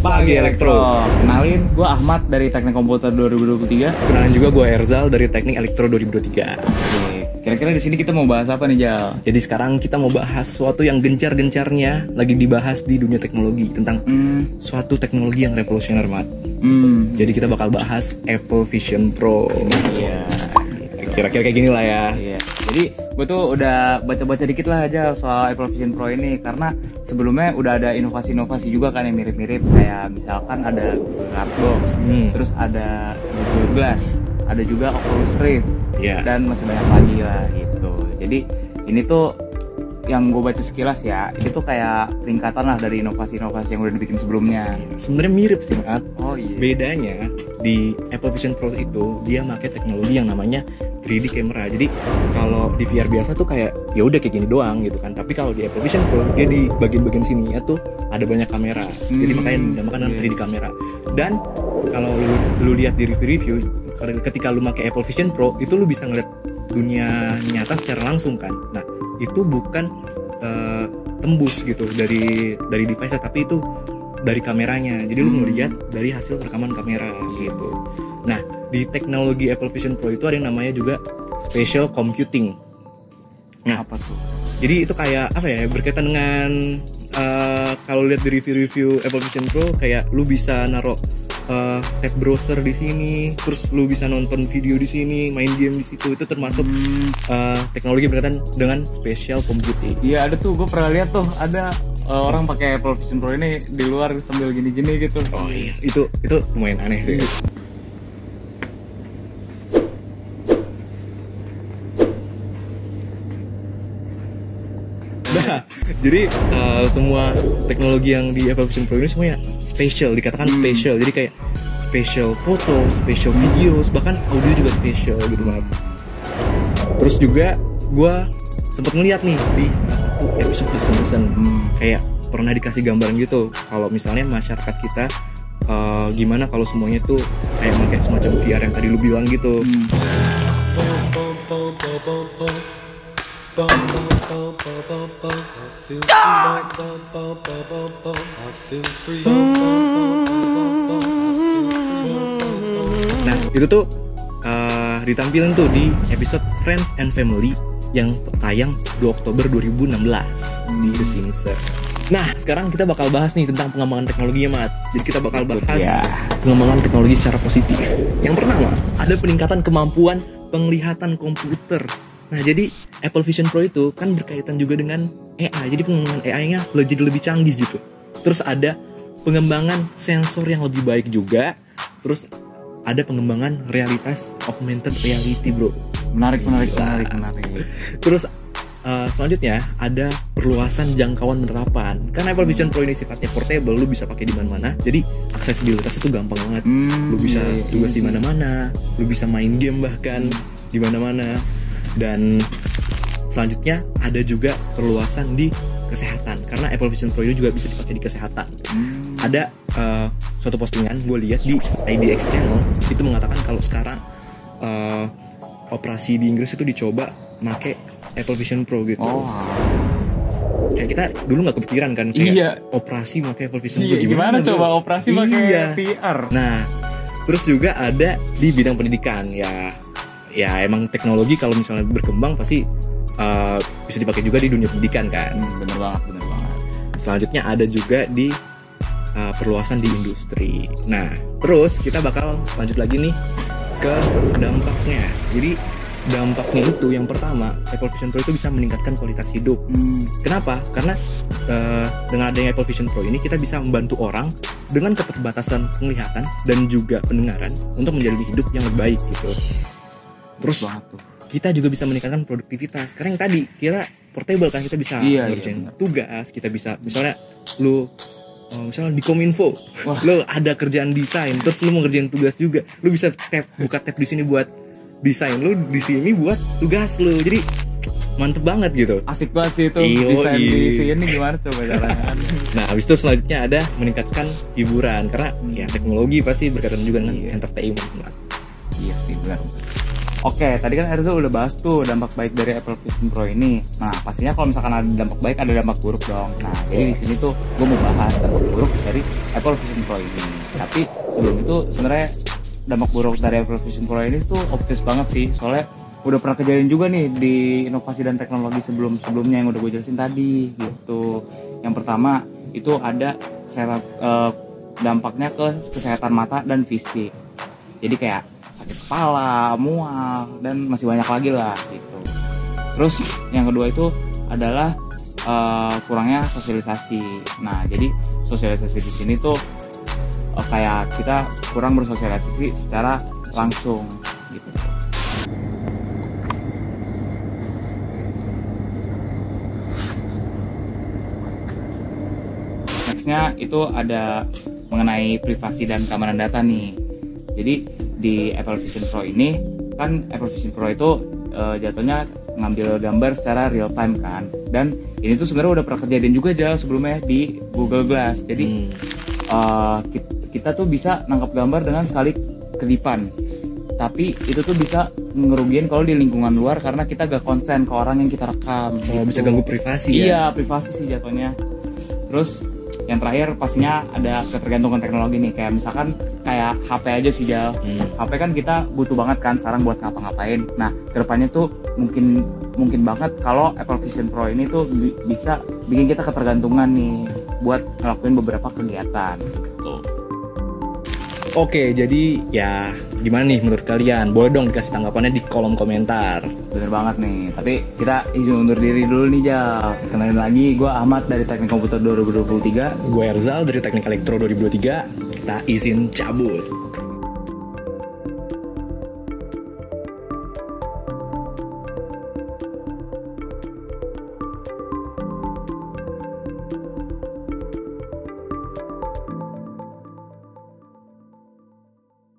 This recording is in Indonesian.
Pagi Elektro. Kenalin, gue Ahmad dari Teknik Komputer 2023. Kenalin juga gue Erzal dari Teknik Elektro 2023. Oke, kira-kira di sini kita mau bahas apa nih, Jal? Jadi sekarang kita mau bahas sesuatu yang gencar-gencarnya lagi dibahas di dunia teknologi tentang suatu teknologi yang revolusioner, Mat. Jadi kita bakal bahas Apple Vision Pro. Iya. Kira-kira kayak gini lah ya. Iya. Jadi gue tuh udah baca-baca dikit lah aja soal Apple Vision Pro ini, karena sebelumnya udah ada inovasi-inovasi juga kan yang mirip-mirip, kayak misalkan ada Google Cardbox, terus ada Google Glass, ada juga Oculus Rift, dan masih banyak lagi lah gitu. Jadi ini tuh yang gue baca sekilas ya, itu tuh kayak peningkatan lah dari inovasi-inovasi yang udah dibikin sebelumnya. Sebenarnya mirip sih, Mat. Oh iya. Bedanya di Apple Vision Pro itu dia pakai teknologi yang namanya 3D camera. Jadi kalau di VR biasa tuh kayak ya udah kayak gini doang gitu kan. Tapi kalau di Apple Vision Pro dia di bagian-bagian sininya tuh ada banyak kamera. Jadi makanya dinamakan 3D kamera. Dan kalau lu lihat di review-review, ketika lu pakai Apple Vision Pro itu lu bisa ngeliat dunia nyata secara langsung kan. Nah, itu bukan tembus gitu dari device, tapi itu dari kameranya. Jadi lu ngelihat dari hasil rekaman kamera gitu. Nah, di teknologi Apple Vision Pro itu ada yang namanya juga spatial computing. Nah, Apa tuh? jadi itu kayak apa ya? Berkaitan dengan kalau lihat di review-review Apple Vision Pro, kayak lu bisa naruh tab browser di sini, terus lu bisa nonton video di sini, main game di situ. Itu termasuk teknologi berkaitan dengan spatial computing. Iya, ada tuh, gue pernah lihat tuh ada orang pakai Apple Vision Pro ini di luar sambil gini-gini gitu. Oh iya, itu lumayan aneh sih. Nah, jadi semua teknologi yang di Apple Vision Pro ini semuanya spatial, dikatakan spatial. Jadi kayak spatial foto, spatial videos, bahkan audio juga spatial gitu banget. Terus juga gue sempet ngeliat nih di salah satu episode The Simpsons, kayak pernah dikasih gambaran gitu kalau misalnya masyarakat kita gimana kalau semuanya tuh kayak pakai semacam VR yang tadi lu bilang gitu. Nah, itu tuh ditampilin tuh di episode Friends and Family yang tayang 2 Oktober 2016 di The Simpsons. Nah, sekarang kita bakal bahas nih tentang pengembangan teknologinya, Mat. Jadi kita bakal bahas pengembangan teknologi secara positif. Yang pertama, ada peningkatan kemampuan penglihatan komputer. Nah, jadi Apple Vision Pro itu kan berkaitan juga dengan AI. Jadi pengembangan AI-nya jadi lebih canggih gitu. Terus ada pengembangan sensor yang lebih baik juga. Terus ada pengembangan realitas augmented reality, bro. Menarik. Terus selanjutnya ada perluasan jangkauan penerapan. Karena Apple Vision Pro ini sifatnya portable, lu bisa pakai di mana-mana. Jadi aksesibilitas itu gampang banget. Lu bisa tugas di mana-mana, lu bisa main game bahkan di mana-mana. Dan selanjutnya ada juga perluasan di kesehatan, karena Apple Vision Pro ini juga bisa dipakai di kesehatan. Ada suatu postingan gue lihat di IDX Channel itu mengatakan kalau sekarang operasi di Inggris itu dicoba make Apple Vision Pro gitu. Kayak kita dulu nggak kepikiran kan kayak operasi pakai Apple Vision Pro. Gimana coba operasi pakai VR? Nah, terus juga ada di bidang pendidikan ya emang teknologi kalau misalnya berkembang pasti bisa dipakai juga di dunia pendidikan kan. Bener banget. Selanjutnya ada juga di perluasan di industri. Nah, terus kita bakal lanjut lagi nih ke dampaknya. Jadi dampaknya itu yang pertama, Apple Vision Pro itu bisa meningkatkan kualitas hidup. Kenapa? Karena dengan adanya Apple Vision Pro ini kita bisa membantu orang dengan keterbatasan penglihatan dan juga pendengaran untuk menjalani hidup yang lebih baik gitu. Terus kita juga bisa meningkatkan produktivitas. Karena yang tadi kira portable kan, kita bisa ngerjain tugas, kita bisa misalnya lu misalnya di Kominfo, lu ada kerjaan desain, terus lu mau ngerjain tugas juga, lu bisa buka tab di sini buat desain, lu di sini buat tugas lu. Jadi mantep banget gitu. Asik banget sih itu desain di sini, gimana coba caranya. Nah, habis itu selanjutnya ada meningkatkan hiburan, karena ya teknologi pasti berkaitan juga dengan entertainment. Iya sih, benar. Oke, tadi kan Erzo udah bahas tuh dampak baik dari Apple Vision Pro ini. Nah, pastinya kalau misalkan ada dampak baik, ada dampak buruk dong. Nah, jadi di sini tuh gue mau bahas dampak buruk dari Apple Vision Pro ini. Tapi sebelum itu sebenarnya dampak buruk dari Apple Vision Pro ini tuh obvious banget sih. Soalnya udah pernah kejadian juga nih di inovasi dan teknologi sebelumnya yang udah gue jelasin tadi gitu. Yang pertama itu ada dampaknya ke kesehatan mata dan fisik. Jadi kayak sakit kepala, mual, dan masih banyak lagi lah gitu. Terus yang kedua itu adalah kurangnya sosialisasi. Nah, jadi sosialisasi di sini tuh kayak kita kurang bersosialisasi secara langsung gitu. Nextnya itu ada mengenai privasi dan keamanan data nih. Jadi di Apple Vision Pro ini kan Apple Vision Pro itu jatuhnya ngambil gambar secara real time kan, dan ini tuh sebenarnya udah pernah kejadian juga aja sebelumnya di Google Glass. Jadi kita tuh bisa nangkap gambar dengan sekali kedipan, tapi itu tuh bisa ngerugiin kalau di lingkungan luar karena kita gak konsen ke orang yang kita rekam. Oh, gitu. Bisa ganggu privasi ya? Iya, privasi sih jatuhnya. Terus yang terakhir pastinya ada ketergantungan teknologi nih, kayak misalkan kayak HP aja sih Jal. HP kan kita butuh banget kan sekarang buat ngapa-ngapain. Nah, kedepannya tuh mungkin banget kalau Apple Vision Pro ini tuh bisa bikin kita ketergantungan nih buat ngelakuin beberapa kegiatan gitu. Oke, jadi ya gimana nih menurut kalian? Boleh dong dikasih tanggapannya di kolom komentar. Bener banget nih, tapi kita izin undur diri dulu nih Jal. Kenalin lagi, gue Ahmad dari Teknik Komputer 2023. Gue Erzal dari Teknik Elektro 2023. Kita izin cabut.